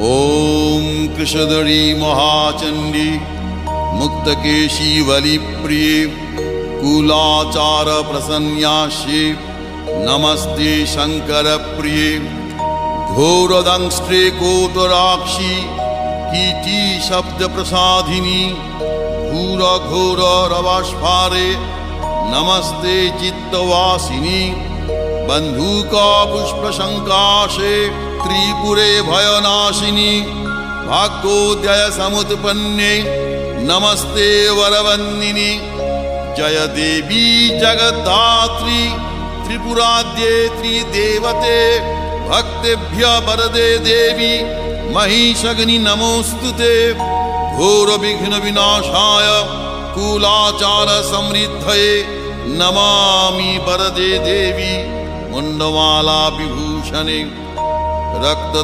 ॐ कृशधरी महाचण्डी मुक्तकेशी वलिप्रिये कुलाचार प्रसन्यास्ये नमस्ते शङ्करप्रिये घोरदंष्ट्रे कोटराक्षी कीटी शब्द प्रसादिनी घोर घोर रवास्फारे नमस्ते चित्तवासिनी बंधुका पुष्प शंकाशे त्रिपुरे भयनाशिनी भाग्योदय समुत्पन्ने नमस्ते वरवन्दिनी जय देवी जगद्धात्री त्रिपुराद्ये त्रिदेवते भक्तेभ्य वरदे देवी महिषग्नि नमोस्तुते घोर विघ्न विनाशाय कुलाचार समृद्धये नमामि वरदे देवी मुंडमाला विभूषणे रक्त